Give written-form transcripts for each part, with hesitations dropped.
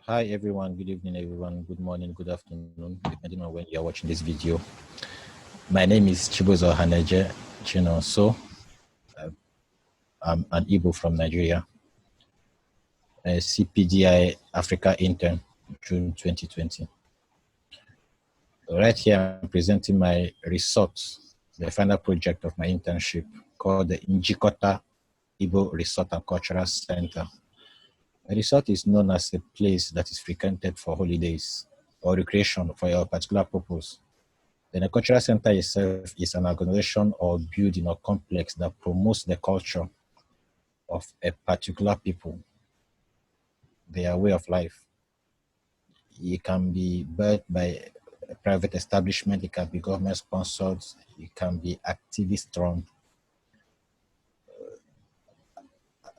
Hi everyone, good evening everyone, good morning, good afternoon, depending on when you're watching this video. My name is Chibuzo OHANEJE, so I'm an Igbo from Nigeria, a CPDI Africa intern, June 2020. Right here, I'm presenting my resort, the final project of my internship called the NJIKOTA Igbo Resort and Cultural Center. A resort is known as a place that is frequented for holidays or recreation for a particular purpose. Then a cultural center itself is an organization or building or complex that promotes the culture of a particular people, their way of life. It can be built by a private establishment, it can be government sponsored, it can be activist run.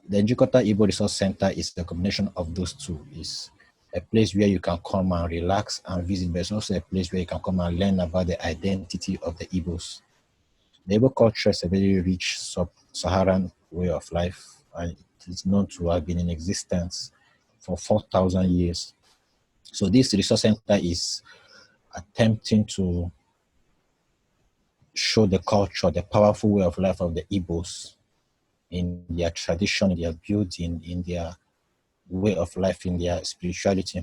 The NJIKOTA Igbo Resource Center is a combination of those two. It's a place where you can come and relax and visit, but it's also a place where you can come and learn about the identity of the Igbos. The Igbo culture is a very rich sub-Saharan way of life, and it is known to have been in existence for 4,000 years. So this resource center is attempting to show the culture, the powerful way of life of the Igbos in their tradition, in their building, in their way of life, in their spirituality.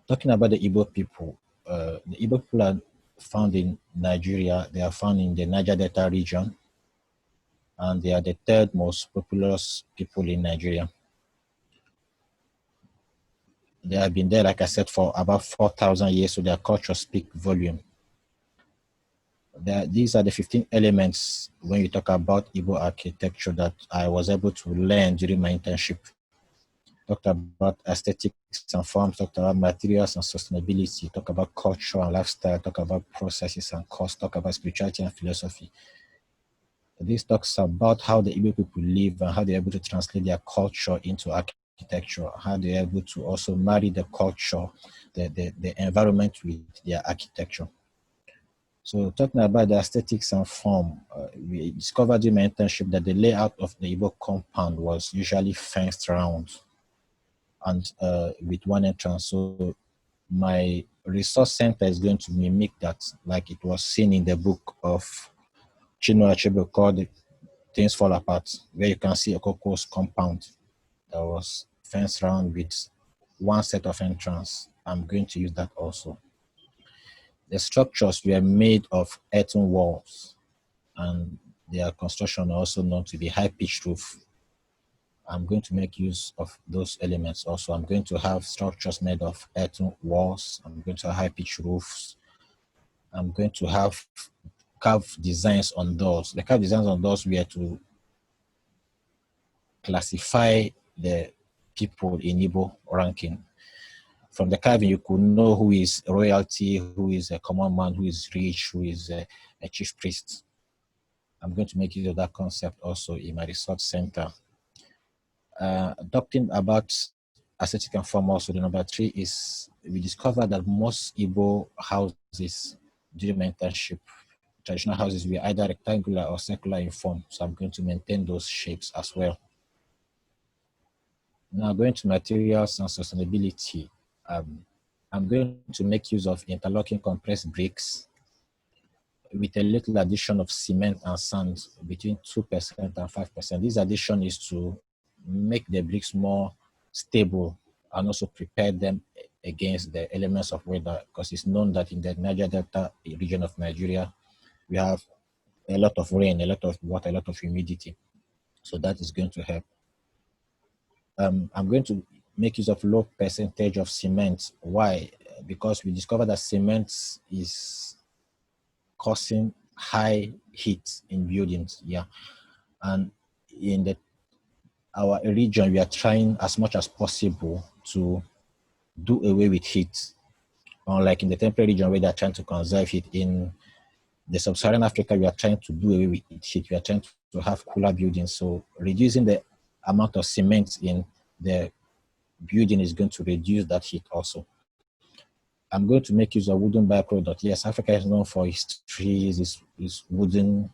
Talking about the Igbo people are found in Nigeria. They are found in the Niger Delta region, and they are the third most populous people in Nigeria. They have been there, like I said, for about 4,000 years, so their culture speaks volume. These are the 15 elements when you talk about Igbo architecture that I was able to learn during my internship. Talked about aesthetics and forms, talked about materials and sustainability, talk about culture and lifestyle, talk about processes and cost, talk about spirituality and philosophy. This talks about how the Igbo people live and how they're able to translate their culture into architecture, how they're able to also marry the culture, the environment with their architecture. So talking about the aesthetics and form, we discovered during my internship that the layout of the Igbo compound was usually fenced around and with one entrance. So my resource center is going to mimic that, like it was seen in the book of Chinua Achebe called Things Fall Apart, where you can see a Okoko's compound that was fenced around with one set of entrance. I'm going to use that also. The structures were made of earthen walls, and their construction also known to be high-pitched roof. I'm going to make use of those elements also. I'm going to have structures made of earthen walls. I'm going to have high-pitched roofs. I'm going to have carved designs on doors. The carved designs on doors were to classify the people in Igbo ranking. From the carving, you could know who is royalty, who is a common man, who is rich, who is a chief priest. I'm going to make use of that concept also in my research center. Talking about aesthetic and form also, the number 3 is we discovered that most Igbo houses during my internship, traditional houses, were either rectangular or circular in form. So I'm going to maintain those shapes as well. Now going to materials and sustainability. I'm going to make use of interlocking compressed bricks with a little addition of cement and sand between 2% and 5%. This addition is to make the bricks more stable and also prepare them against the elements of weather, because it's known that in the Niger Delta region of Nigeria, we have a lot of rain, a lot of water, a lot of humidity. So that is going to help. I'm going to make use of low percentage of cement. Why? Because we discovered that cement is causing high heat in buildings. Yeah, and in our region, we are trying as much as possible to do away with heat. Unlike in the temperate region where they are trying to conserve heat, in the sub-Saharan Africa, we are trying to do away with heat. We are trying to have cooler buildings. So reducing the amount of cement in the building is going to reduce that heat also. I'm going to make use of wooden byproduct. Yes, Africa is known for its trees, its wooden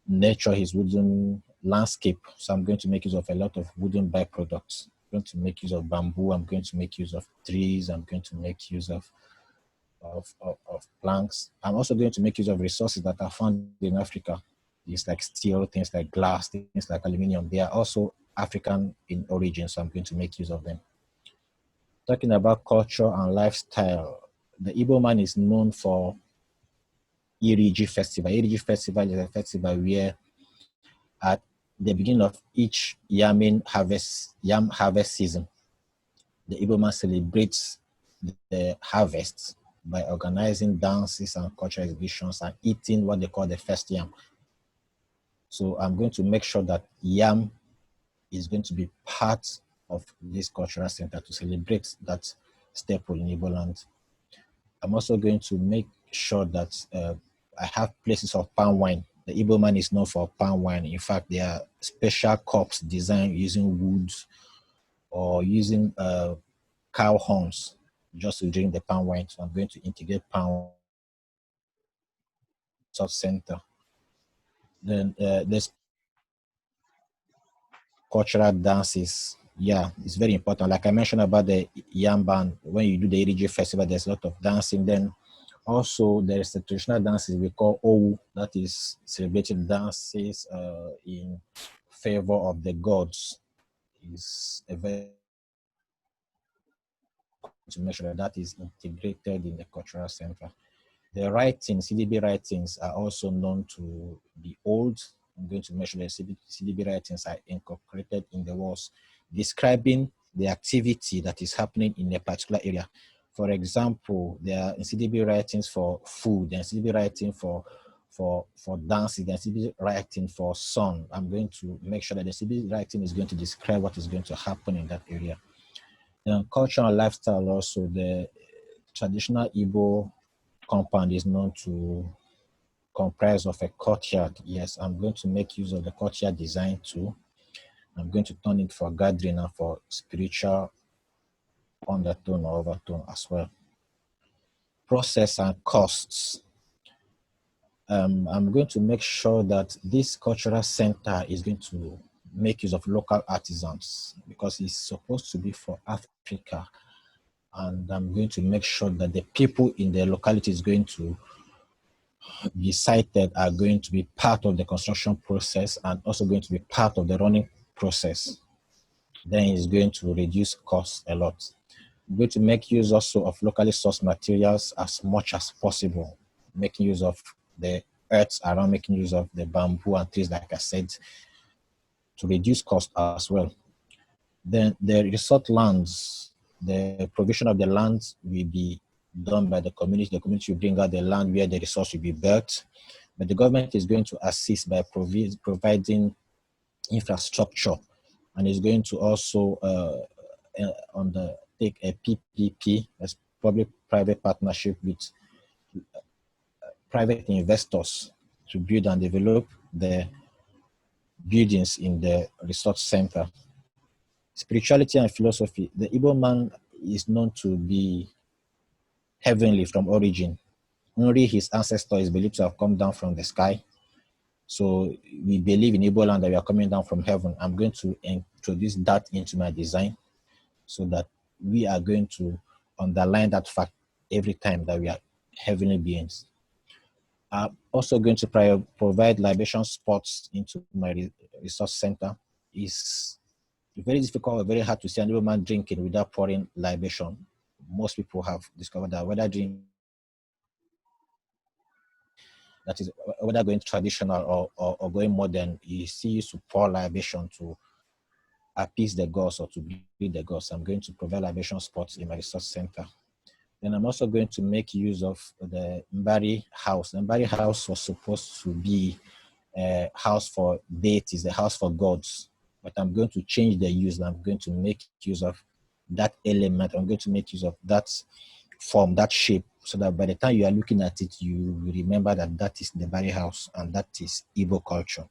nature, its wooden landscape. So I'm going to make use of a lot of wooden byproducts. I'm going to make use of bamboo. I'm going to make use of trees. I'm going to make use of planks. I'm also going to make use of resources that are found in Africa. Things like steel, things like glass, things like aluminum. They are also African in origin, so I'm going to make use of them. Talking about culture and lifestyle, the Igbo man is known for Iriji Festival. Iriji Festival is a festival where at the beginning of each yam harvest season, the Igbo man celebrates the harvest by organizing dances and cultural exhibitions and eating what they call the first yam. So I'm going to make sure that yam is going to be part of this cultural center to celebrate that staple in Igbo land. I'm also going to make sure that I have places of palm wine. The Igbo man is known for palm wine. In fact, there are special cups designed using wood or using cow horns just to drink the palm wine. So I'm going to integrate palm sub center. Then there's cultural dances. Yeah, it's very important. Like I mentioned about the yam band, when you do the EDG festival, there's a lot of dancing. Then also there's the traditional dances we call Owu, that is celebrated dances in favor of the gods. Is a very to make sure that is integrated in the cultural center. The writings, CDB writings, are also known to be old. I'm going to make sure that CDB writings are incorporated in the walls, describing the activity that is happening in a particular area. For example, there are CDB writings for food, and CDB writing for dancing, and CDB writing for song. I'm going to make sure that the CDB writing is going to describe what is going to happen in that area. Culture and lifestyle also, the traditional Igbo compound is known to comprise of a courtyard. Yes, I'm going to make use of the courtyard design too. I'm going to turn it for gathering and for spiritual undertone or overtone as well. Process and costs. I'm going to make sure that this cultural center is going to make use of local artisans because it's supposed to be for Africa. And I'm going to make sure that the people in the locality is going to be cited are going to be part of the construction process and also going to be part of the running process. Then it's going to reduce costs a lot. I'm going to make use also of locally sourced materials as much as possible, making use of the earths around, making use of the bamboo and trees, like I said, to reduce cost as well. Then the resort lands, the provision of the lands will be done by the community. The community will bring out the land where the resource will be built, but the government is going to assist by providing infrastructure, and is going to also undertake a PPP, as public-private partnership with private investors to build and develop the buildings in the resort center. Spirituality and philosophy. The Igbo man is known to be heavenly from origin. Only his ancestor is believed to have come down from the sky. So we believe in Igbo land that we are coming down from heaven. I'm going to introduce that into my design so that we are going to underline that fact every time that we are heavenly beings. I'm also going to provide libation spots into my resource center. It's very difficult or very hard to see an Igbo man drinking without pouring libation. Most people have discovered that whether drinking, that is, whether going traditional or going modern, you see you to pour libation to appease the gods or to bleed the gods. I'm going to provide libation spots in my resource center. Then I'm also going to make use of the Mbari house. The Mbari house was supposed to be a house for deities, a house for gods, but I'm going to change the use. I'm going to make use of that element. I'm going to make use of that form, that shape, so that by the time you are looking at it, you will remember that that is the Mbari house and that is Igbo culture.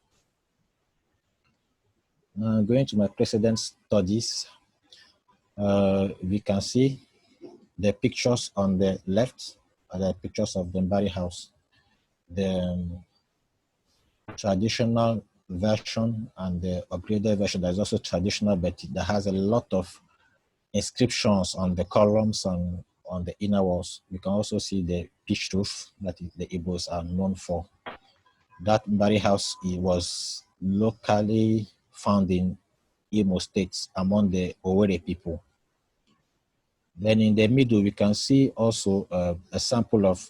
Now, going to my precedent studies, we can see the pictures on the left are the pictures of the Mbari house. The traditional version and the upgraded version. There's also traditional, but that has a lot of inscriptions on the columns and on the inner walls. You can also see the pitched roof that the Igbos are known for. That Mbari house, it was locally found in Imo State among the Owerri people. Then in the middle, we can see also a sample of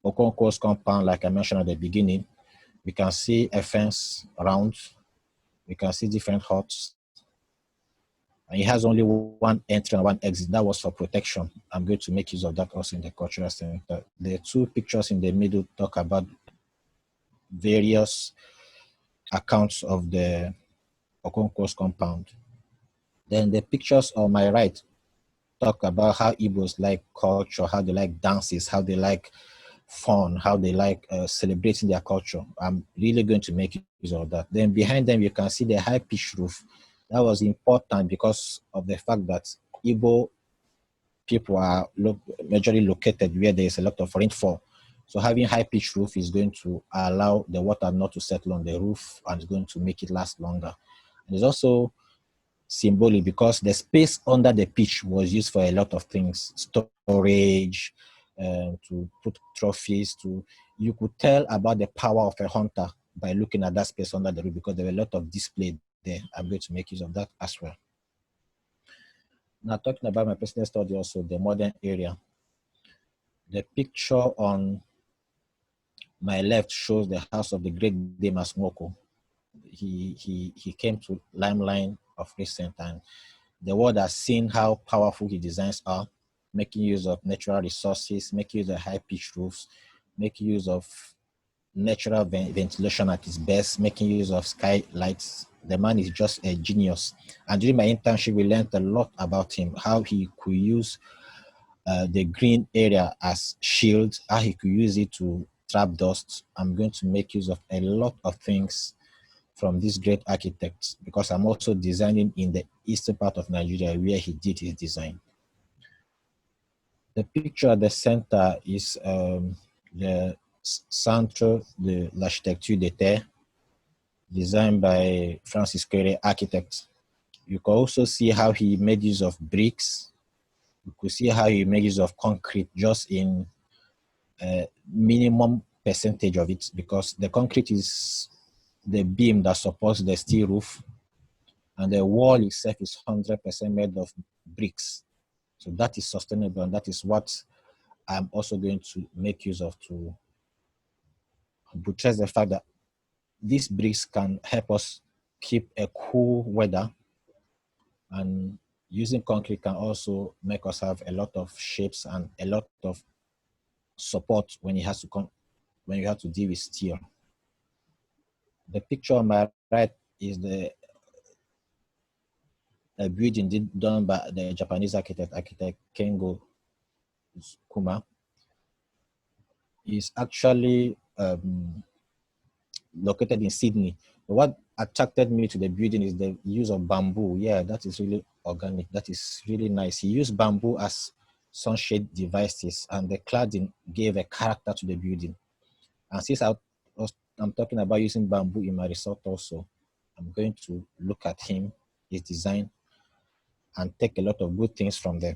Okonkwo's compound, like I mentioned at the beginning. We can see a fence around. We can see different huts. And it has only one entry and one exit. That was for protection. I'm going to make use of that also in the cultural center. The two pictures in the middle talk about various accounts of the Okonkwo's compound. Then the pictures on my right talk about how Igbos like culture, how they like dances, how they like fun, how they like celebrating their culture. I'm really going to make use of that. Then behind them, you can see the high-pitched roof. That was important because of the fact that Igbo people are majorly located where there is a lot of rainfall. So having high-pitched roof is going to allow the water not to settle on the roof and is going to make it last longer. And it's also symbolic because the space under the pitch was used for a lot of things, storage, to put trophies. You could tell about the power of a hunter by looking at that space under the roof because there were a lot of display there. I'm going to make use of that as well. Now talking about my personal study also, the modern area. The picture on my left shows the house of the great Damas Moko. He came to Limelight of recent, and the world has seen how powerful his designs are, making use of natural resources, making use of high-pitched roofs, making use of natural ventilation at its best, making use of skylights. The man is just a genius. And during my internship, we learned a lot about him, how he could use the green area as shield, how he could use it to trap dust. I'm going to make use of a lot of things from this great architect because I'm also designing in the eastern part of Nigeria where he did his design. The picture at the center is the Centre de l'Architecture de Terre, designed by Francis Quere, architect. You can also see how he made use of bricks. You could see how he made use of concrete just in minimum percentage of it because the concrete is the beam that supports the steel roof and the wall itself is 100% made of bricks. So that is sustainable and that is what I'm also going to make use of to buttress the fact that these bricks can help us keep a cool weather, and using concrete can also make us have a lot of shapes and a lot of support when it has to come, when you have to deal with steel. The picture on my right is a building done by the Japanese architect Kengo Kuma. Is actually located in Sydney. But what attracted me to the building is the use of bamboo. Yeah, that is really organic. That is really nice. He used bamboo as sunshade devices, and the cladding gave a character to the building. And since I'm talking about using bamboo in my resort also, I'm going to look at him, his design, and take a lot of good things from them.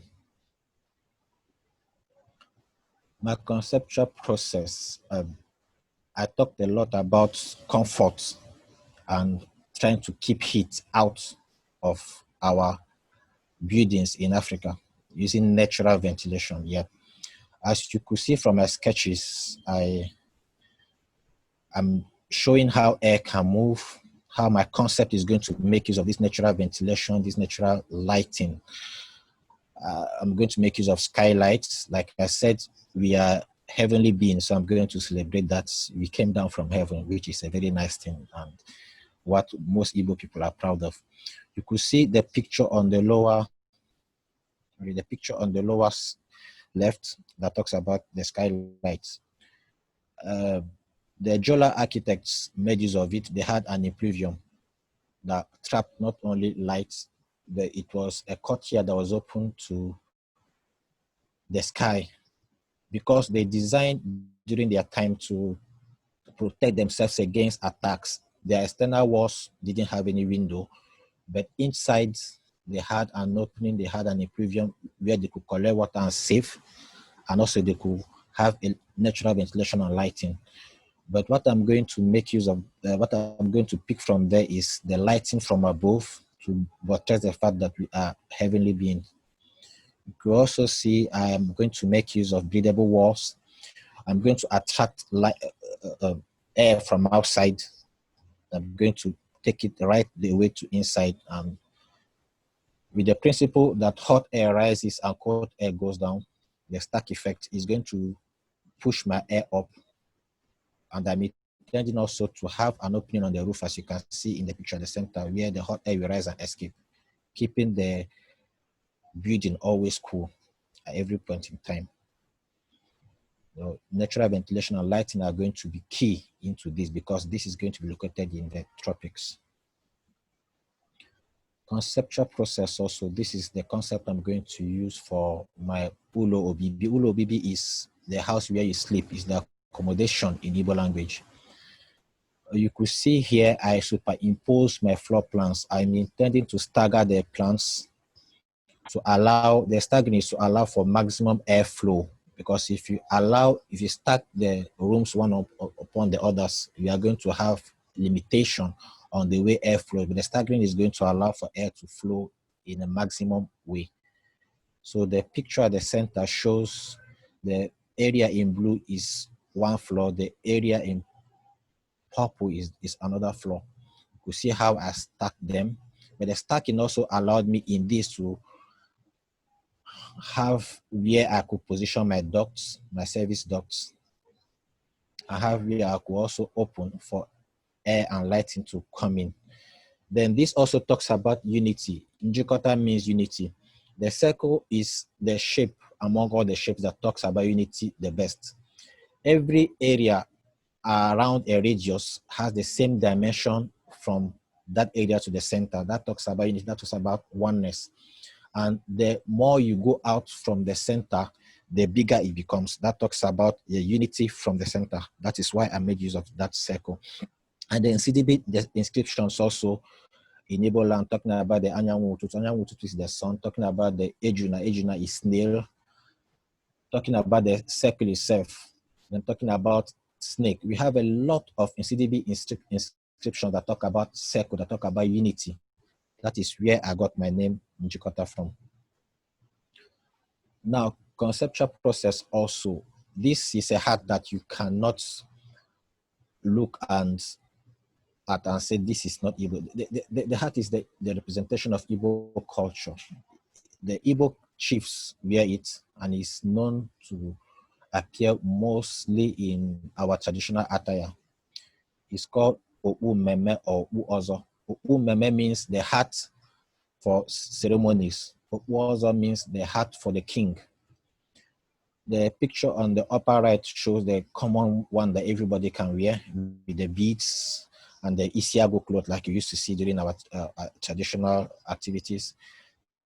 My conceptual process, I talked a lot about comfort and trying to keep heat out of our buildings in Africa using natural ventilation. Yeah. As you could see from my sketches, I'm showing how air can move, how my concept is going to make use of this natural ventilation, this natural lighting. I'm going to make use of skylights. Like I said, we are heavenly beings, so I'm going to celebrate that we came down from heaven, which is a very nice thing and what most Igbo people are proud of. You could see the picture on the lower, left that talks about the skylights. The Jola architects made use of it. They had an impluvium that trapped not only lights, but it was a courtyard that was open to the sky because they designed during their time to protect themselves against attacks. Their external walls didn't have any window, but inside they had an opening, they had an imperium where they could collect water and save, and also they could have a natural ventilation and lighting. But what I'm going to make use of, what I'm going to pick from there is the lighting from above to buttress the fact that we are heavenly beings. You could also see I am going to make use of breathable walls. I'm going to attract light, air from outside. I'm going to take it right the way to inside. With the principle that hot air rises and cold air goes down, the stack effect is going to push my air up. And I'm intending also to have an opening on the roof, as you can see in the picture at the center, where the hot air will rise and escape, keeping the building always cool at every point in time. So natural ventilation and lighting are going to be key into this, because this is going to be located in the tropics. Conceptual process also, this is the concept I'm going to use for my Ulo Obibi. Ulo Obibi is the house where you sleep, is the accommodation in Igbo language. You could see here, I superimpose my floor plans. I'm intending to stagger the plans to allow, the staggering is to allow for maximum airflow. Because if you stack the rooms one upon the others, you are going to have limitation on the way air flows. But the staggering is going to allow for air to flow in a maximum way. So the picture at the center shows the area in blue is one floor, the area in purple is another floor. You could see how I stacked them. But the stacking also allowed me in this to have where I could position my ducts, my service ducts. I have where I could also open for air and lighting to come in. Then this also talks about unity. NJIKOTA means unity. The circle is the shape among all the shapes that talks about unity the best. Every area around a radius has the same dimension from that area to the center. That talks about unity, that talks about oneness. And the more you go out from the center, the bigger it becomes. That talks about the unity from the center. That is why I made use of that circle. And the CDB, the inscriptions also enable land, talking about the Anyanwu Ututu. Anyanwu Ututu is the sun, talking about the Ejuna. Ejuna is snail, talking about the circle itself, then talking about snake. We have a lot of CDB inscriptions that talk about circle, that talk about unity. That is where I got my name, NJIKOTA, from. Now, conceptual process also. This is a hat that you cannot look at and say this is not Igbo. The hat is the representation of Igbo culture. The Igbo chiefs wear it, and is known to appear mostly in our traditional attire. It's called Obu Meme or Obu Ozo. Obu Meme means the hat for ceremonies. Obu Ozo means the hat for the king. The picture on the upper right shows the common one that everybody can wear, with the beads and the Isiago cloth like you used to see during our traditional activities.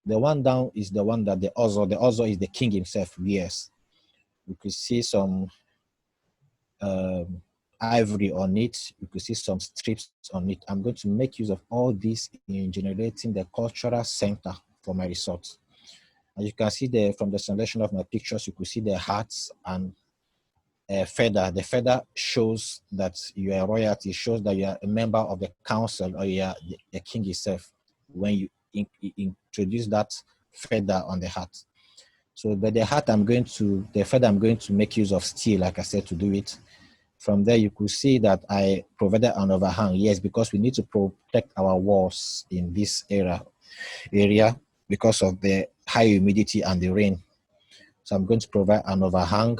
The one down is the one that the Ozo is the king himself wears. You could see some ivory on it. You could see some strips on it. I'm going to make use of all this in generating the cultural center for my resort. As you can see from the selection of my pictures, you could see the hats and a feather. The feather shows that you are royalty, shows that you are a member of the council, or you are the king himself when you introduce that feather on the hat. So, but the feather I'm going to make use of steel, like I said, to do it. From there, you could see that I provided an overhang. Yes, because we need to protect our walls in this area because of the high humidity and the rain. So I'm going to provide an overhang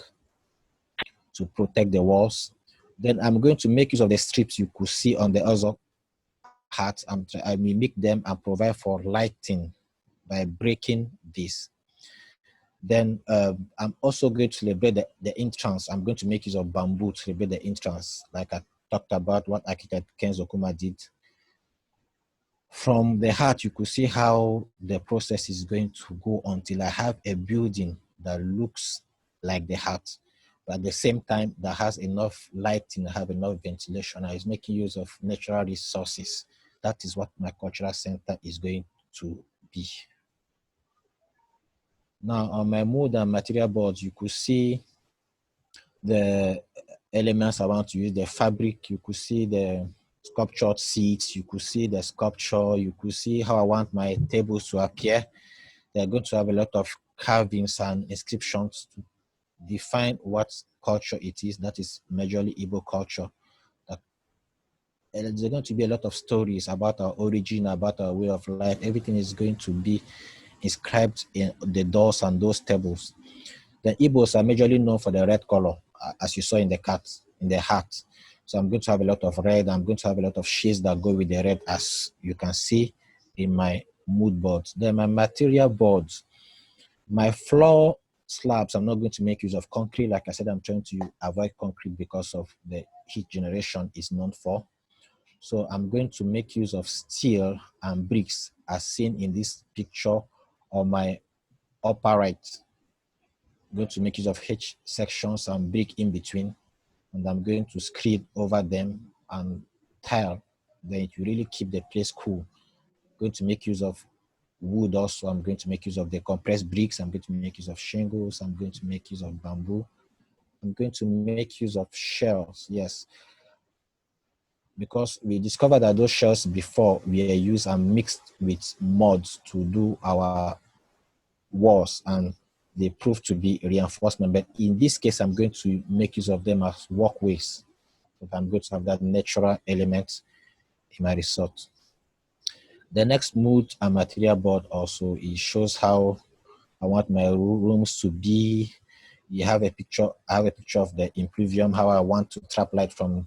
to protect the walls. Then I'm going to make use of the strips you could see on the other hat. I mimic them and provide for lighting by breaking this. Then I'm also going to celebrate the entrance. I'm going to make use of bamboo to celebrate the entrance, like I talked about what architect Kenzo Kuma did. From the hat, you could see how the process is going to go until I have a building that looks like the hat. but at the same time that has enough lighting, have enough ventilation, and is making use of natural resources. That is what my cultural center is going to be. Now on my mood and material boards, you could see the elements I want to use, the fabric, you could see the sculptured seats, you could see the sculpture, you could see how I want my tables to appear. They're going to have a lot of carvings and inscriptions to define what culture it is. That is majorly Igbo culture. There's going to be a lot of stories about our origin, about our way of life. Everything is going to be inscribed in the doors and those tables. The Igbos are majorly known for the red color, as you saw in the hat. So I'm going to have a lot of red. I'm going to have a lot of shades that go with the red, as you can see in my mood boards. Then my material boards, my floor slabs, I'm not going to make use of concrete. Like I said, I'm trying to avoid concrete because of the heat generation is known for. So I'm going to make use of steel and bricks as seen in this picture on my upper right. I'm going to make use of H sections and brick in between, and I'm going to screed over them and tile. Then it will really keep the place cool. I'm going to make use of wood also. I'm going to make use of the compressed bricks. I'm going to make use of shingles. I'm going to make use of bamboo. I'm going to make use of shells, yes. Because we discovered that those shells before were used and mixed with mud to do our walls, and they proved to be reinforcement. But in this case, I'm going to make use of them as walkways. So I'm going to have that natural element in my resort. The next mood and material board also, it shows how I want my rooms to be. You have a picture, I have a picture of the impluvium, how I want to trap light from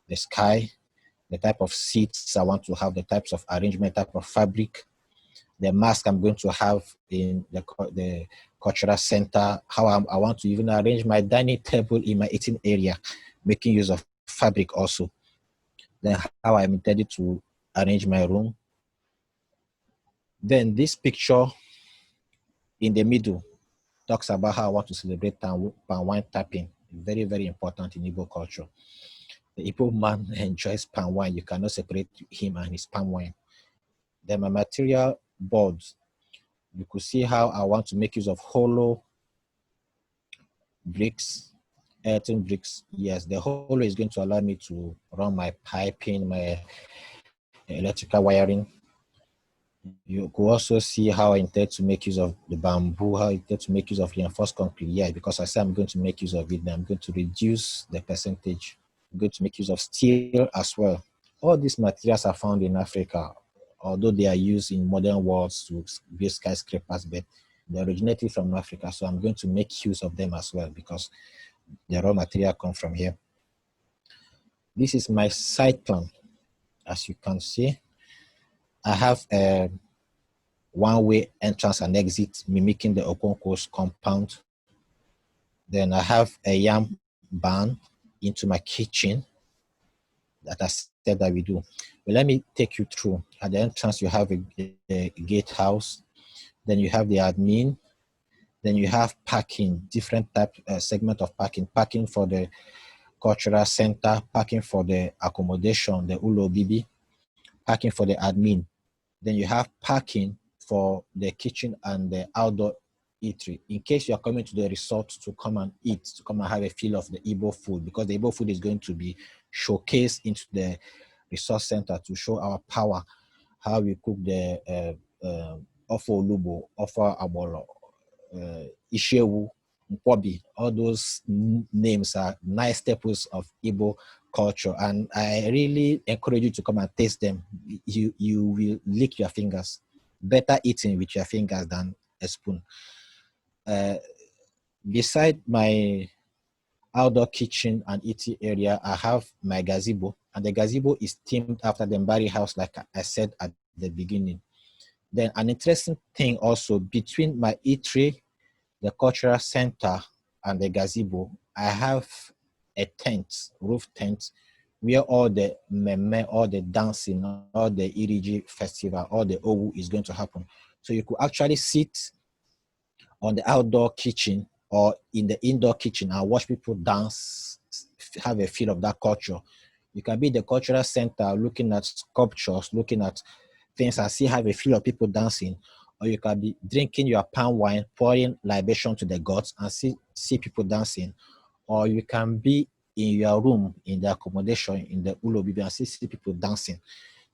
the sky, the type of seats I want to have, the types of arrangement, type of fabric, the mask I'm going to have in the cultural center, how I want to even arrange my dining table in my eating area, making use of fabric also. Then how I'm intended to arrange my room. Then this picture in the middle talks about how I want to celebrate palm wine tapping. Very, very important in Igbo culture. The Igbo man enjoys palm wine. You cannot separate him and his palm wine. Then my material boards, you could see how I want to make use of hollow bricks, earthen bricks. Yes, the hollow is going to allow me to run my piping, my electrical wiring. You could also see how I intend to make use of the bamboo, how I intend to make use of reinforced concrete. Yeah, because I said I'm going to make use of it, I'm going to reduce the percentage. I'm going to make use of steel as well. All these materials are found in Africa, although they are used in modern worlds to build skyscrapers, but they originated from Africa. So I'm going to make use of them as well because the raw material come from here. This is my site plan. As you can see, I have a one-way entrance and exit mimicking the Okonko's compound. Then I have a yam barn into my kitchen that I said that we do. But let me take you through. At the entrance, you have a gatehouse. Then you have the admin. Then you have parking, different type segment of parking. Parking for the cultural center, parking for the accommodation, the Ulo Bibi, parking for the admin. Then you have parking for the kitchen and the outdoor eatery. In case you are coming to the resort to come and eat, to come and have a feel of the Igbo food, because the Igbo food is going to be showcased into the resource center to show our power, how we cook the ofo olubo, ofo abolo, ishewu, nkwobi. All those names are nice staples of Igbo culture, and I really encourage you to come and taste them. You will lick your fingers. Better eating with your fingers than a spoon. Beside my outdoor kitchen and eating area, I have my gazebo, and the gazebo is themed after the Mbari house, like I said at the beginning. Then an interesting thing also, between my eatery, the cultural center, and the gazebo, I have a tent, roof tent, where all the meme, all the dancing, all the Iriji festival, all the Owu is going to happen. So you could actually sit on the outdoor kitchen or in the indoor kitchen and watch people dance, have a feel of that culture. You can be in the cultural center looking at sculptures, looking at things and see have a feel of people dancing. Or you can be drinking your palm wine, pouring libation to the gods and see people dancing. Or you can be in your room, in the accommodation, in the ulobibi and see people dancing.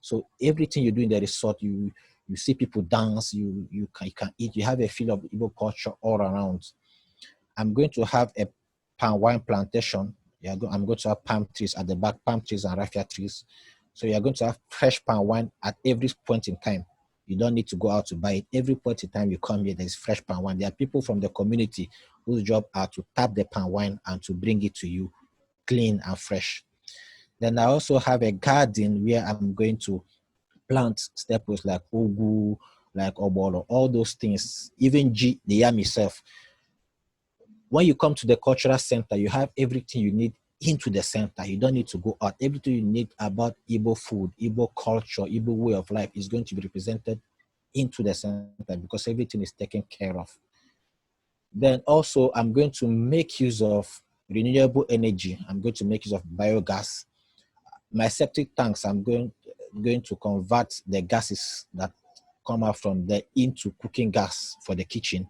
So everything you do in the resort, you see people dance, you can eat, you have a feel of Igbo culture all around. I'm going to have a palm wine plantation. I'm going to have palm trees at the back, palm trees and raffia trees. So you're going to have fresh palm wine at every point in time. You don't need to go out to buy it. Every point in time you come here, there's fresh palm wine. There are people from the community whose job are to tap the palm wine and to bring it to you clean and fresh. Then I also have a garden where I'm going to plant staples like ugu, like obolo, all those things, even the yam itself. When you come to the cultural center, you have everything you need into the center. You don't need to go out. Everything you need about Igbo food, Igbo culture, Igbo way of life is going to be represented into the center because everything is taken care of. Then also, I'm going to make use of renewable energy. I'm going to make use of biogas. My septic tanks, I'm going to convert the gases that come out from there into cooking gas for the kitchen.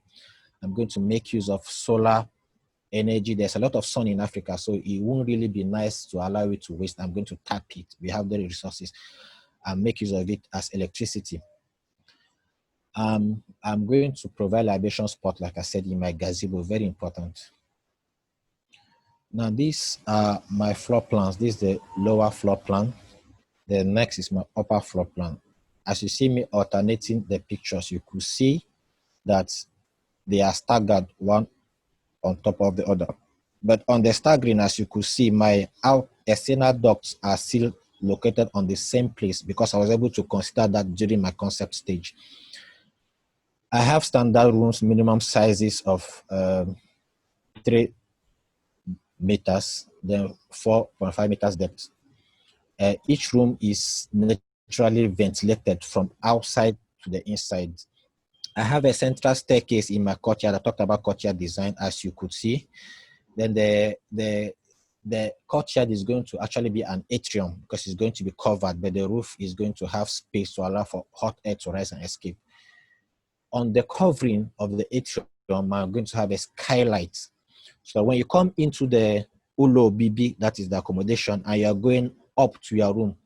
I'm going to make use of solar energy. There's a lot of sun in Africa, so it won't really be nice to allow it to waste. I'm going to tap it. We have the resources and make use of it as electricity. I'm going to provide libation spot, like I said, in my gazebo, very important. Now, these are my floor plans. This is the lower floor plan. The next is my upper floor plan. As you see me alternating the pictures, you could see that they are staggered one on top of the other. But on the staggering, as you could see, my external ducts are still located on the same place because I was able to consider that during my concept stage. I have standard rooms, minimum sizes of 3 meters, then 4.5 meters depth. Each room is naturally ventilated from outside to the inside. I have a central staircase in my courtyard. I talked about courtyard design, as you could see. Then the courtyard is going to actually be an atrium because it's going to be covered, but the roof is going to have space to allow for hot air to rise and escape. On the covering of the atrium, I'm going to have a skylight. So when you come into the Ulo Bibi, that is the accommodation, and you're going up to your room,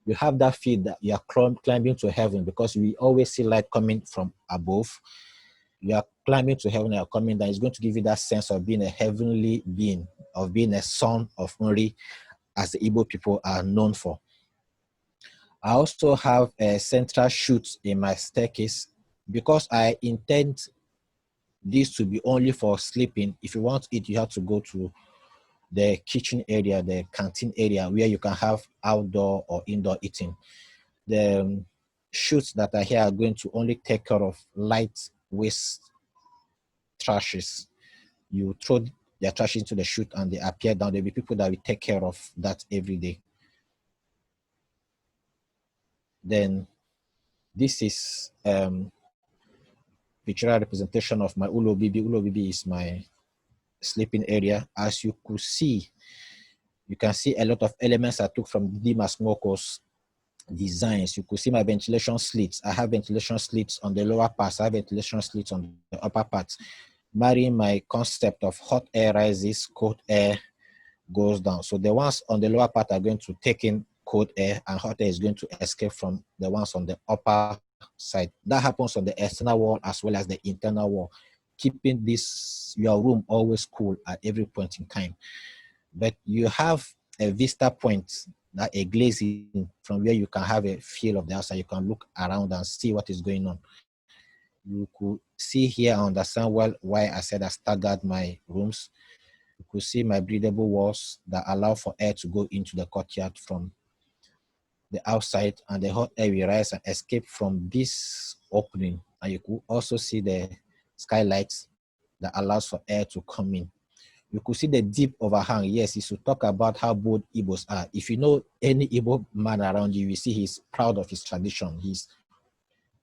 you have that feel that you are climbing to heaven because we always see light coming from above. You are climbing to heaven, you are coming down. It's going to give you that sense of being a heavenly being, of being a son of Nri, as the Igbo people are known for. I also have a central chute in my staircase because I intend this to be only for sleeping. If you want to eat, you have to go to the kitchen area, the canteen area, where you can have outdoor or indoor eating. The chutes that are here are going to only take care of light waste trashes. You throw their trash into the chute and they appear down. There'll be people that will take care of that every day. Then this is pictorial representation of my Ulo Bibi. Ulo Bibi is my sleeping area. As you could see, you can see a lot of elements I took from Dimas Moko's designs. You could see my ventilation slits. I have ventilation slits on the lower parts. I have ventilation slits on the upper parts, marrying my concept of hot air rises, cold air goes down. So the ones on the lower part are going to take in cold air and hot air is going to escape from the ones on the upper side. That happens on the external wall as well as the internal wall, keeping your room always cool at every point in time. But you have a vista point, that a glazing from where you can have a feel of the outside. You can look around and see what is going on. You could see here and understand well why I said I staggered my rooms. You could see my breathable walls that allow for air to go into the courtyard from the outside, and the hot air will rise and escape from this opening. And you could also see the skylights that allows for air to come in. You could see the deep overhang. Yes, he should talk about how bold Igbos are. If you know any Igbo man around you, you see he's proud of his tradition. He's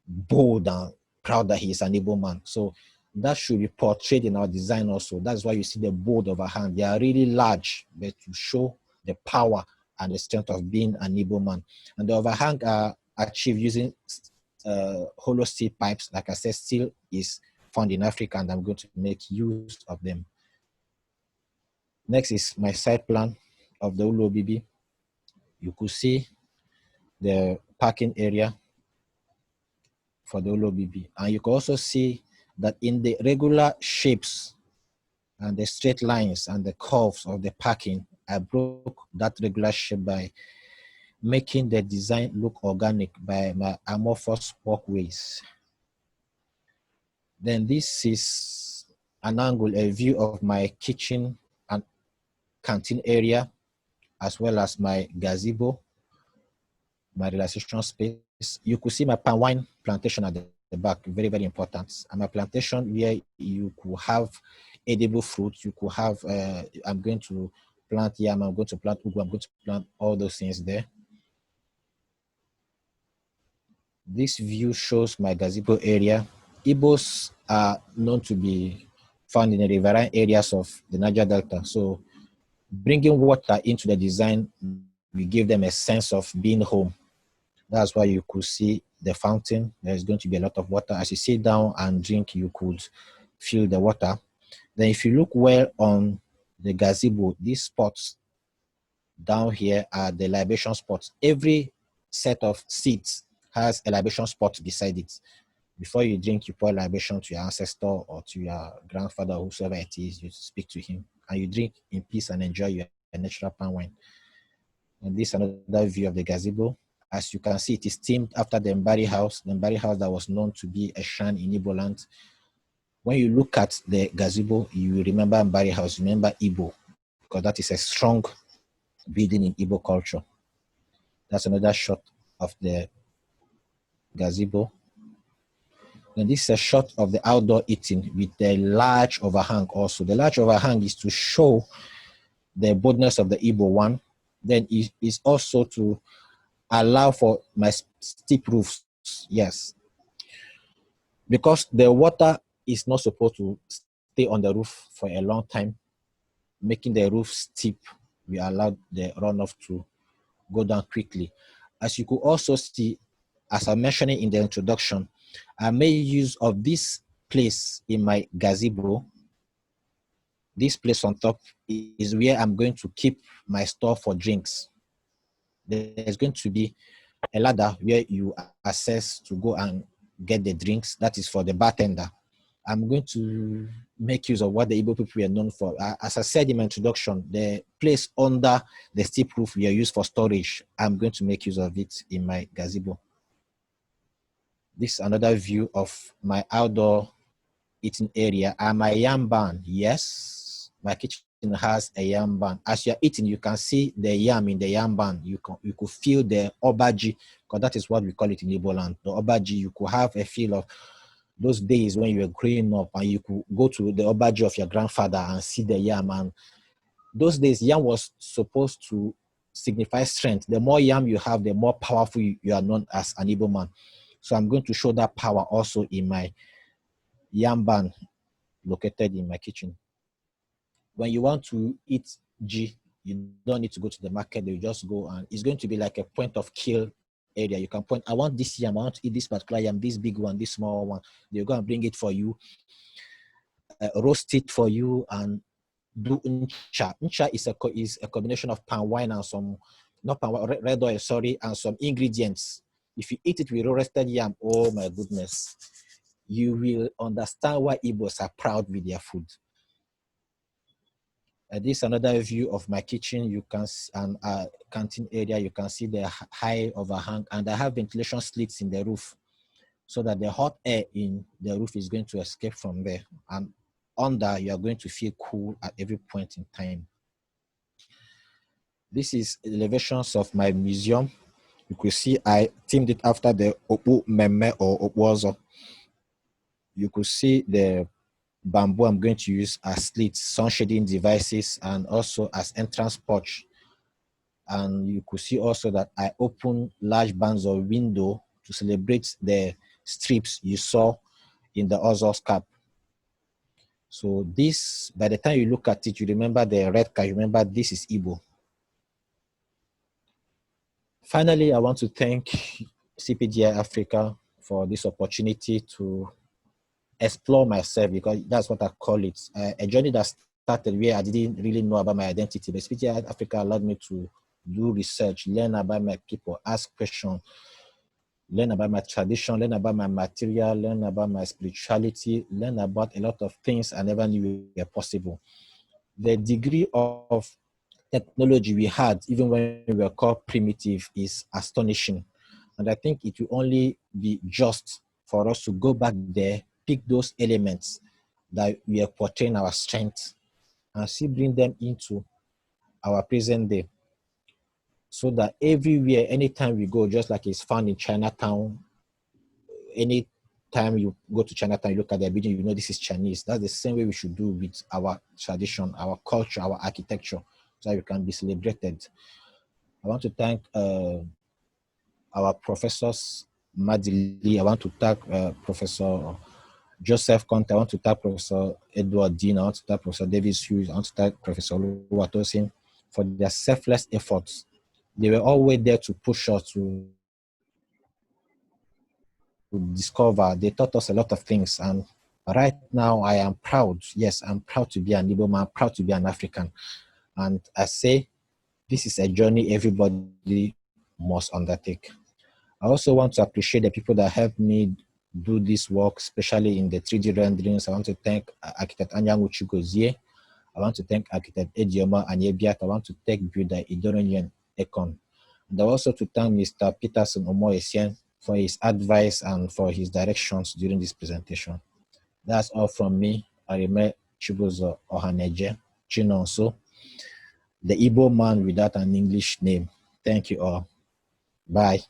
bold and proud that he is an Igbo man. So that should be portrayed in our design also. That's why you see the bold overhang. They are really large, but to show the power and the strength of being an Igbo man. And the overhang are achieved using hollow steel pipes. Like I said, steel is found in Africa, and I'm going to make use of them. Next is my site plan of the Ulo Bibi. You could see the parking area for the Ulo Bibi. And you can also see that in the regular shapes and the straight lines and the curves of the parking, I broke that regular shape by making the design look organic by my amorphous walkways. Then this is an angle, a view of my kitchen and canteen area, as well as my gazebo, my relaxation space. You could see my palm wine plantation at the back, very, very important. And my plantation where you could have edible fruit, you could have, I'm going to plant yam, I'm going to plant ugu, I'm going to plant all those things there. This view shows my gazebo area. Igbos are known to be found in the riverine areas of the Niger Delta. So bringing water into the design, we give them a sense of being home. That's why you could see the fountain. There's going to be a lot of water. As you sit down and drink, you could feel the water. Then if you look well on the gazebo, these spots down here are the libation spots. Every set of seats has a libation spot beside it. Before you drink, you pour libation to your ancestor or to your grandfather, whosoever it is, you speak to him, and you drink in peace and enjoy your natural palm wine. And this is another view of the gazebo. As you can see, it is themed after the Mbari house that was known to be a shrine in Igbo land. When you look at the gazebo, you remember Mbari house, remember Igbo, because that is a strong building in Igbo culture. That's another shot of the gazebo. And this is a shot of the outdoor eating with the large overhang also. The large overhang is to show the boldness of the Igbo one. Then it is also to allow for my steep roofs, yes. Because the water is not supposed to stay on the roof for a long time, making the roof steep, we allow the runoff to go down quickly. As you could also see, as I mentioned in the introduction, I made use of this place in my gazebo. This place on top is where I'm going to keep my store for drinks. There's going to be a ladder where you access to go and get the drinks. That is for the bartender. I'm going to make use of what the Igbo people are known for. As I said in my introduction, the place under the steep roof we are used for storage. I'm going to make use of it in my gazebo. This is another view of my outdoor eating area and my yam barn. Yes, my kitchen has a yam barn. As you're eating, you can see the yam in the yam barn. You could feel the obaji, because that is what we call it in Igbo land. The obaji, you could have a feel of those days when you were growing up and you could go to the obaji of your grandfather and see the yam. And those days, yam was supposed to signify strength. The more yam you have, the more powerful you are known as an Igbo man. So I'm going to show that power also in my yam barn located in my kitchen. When you want to eat G, you don't need to go to the market. You just go, and it's going to be like a point of kill area. You can point, I want this yam, I want to eat this particular yam, this big one, this small one. They're going to bring it for you, roast it for you, and do ncha. Ncha is a combination of palm wine and some, not palm wine, red oil, sorry, and some ingredients. If you eat it with roasted yam, oh my goodness, you will understand why Igbos are proud with their food. This is another view of my kitchen. You can see, and canteen area, you can see the high overhang, and I have ventilation slits in the roof so that the hot air in the roof is going to escape from there. And under, you are going to feel cool at every point in time. This is elevations of my museum. You could see I themed it after the Opu Meme or Opuozo. You could see the bamboo I'm going to use as slits, sun shading devices, and also as entrance porch. And you could see also that I open large bands of window to celebrate the strips you saw in the Ozo's cap. So this, by the time you look at it, you remember the red card, you remember this is Igbo. Finally, I want to thank CPDI Africa for this opportunity to explore myself, because that's what I call it. A journey that started where I didn't really know about my identity, but CPDI Africa allowed me to do research, learn about my people, ask questions, learn about my tradition, learn about my material, learn about my spirituality, learn about a lot of things I never knew were possible. The degree of technology we had, even when we were called primitive, is astonishing. And I think it will only be just for us to go back there, pick those elements that we are portraying our strength, and see bring them into our present day. So that everywhere, anytime we go, just like it's found in Chinatown, anytime you go to Chinatown, you look at the building, you know this is Chinese. That's the same way we should do with our tradition, our culture, our architecture, so that we can be celebrated. I want to thank our professors, Madili. I want to thank Professor Joseph Conte. I want to thank Professor Edward Dean. I want to thank Professor Davis Hughes. I want to thank Professor Luwatosin for their selfless efforts. They were always there to push us to discover. They taught us a lot of things. And right now, I am proud. Yes, I'm proud to be an Igbo man, proud to be an African. And I say, this is a journey everybody must undertake. I also want to appreciate the people that helped me do this work, especially in the 3D renderings. I want to thank architect Anyangu Chigozie. I want to thank architect Edioma Anyebiat. I want to thank builder Idoronyen Ekon. And I also to thank Mr. Peterson Omoesien for his advice and for his directions during this presentation. That's all from me. Arime Chibuzo OHANEJE Chinonso, the Igbo man without an English name. Thank you all. Bye.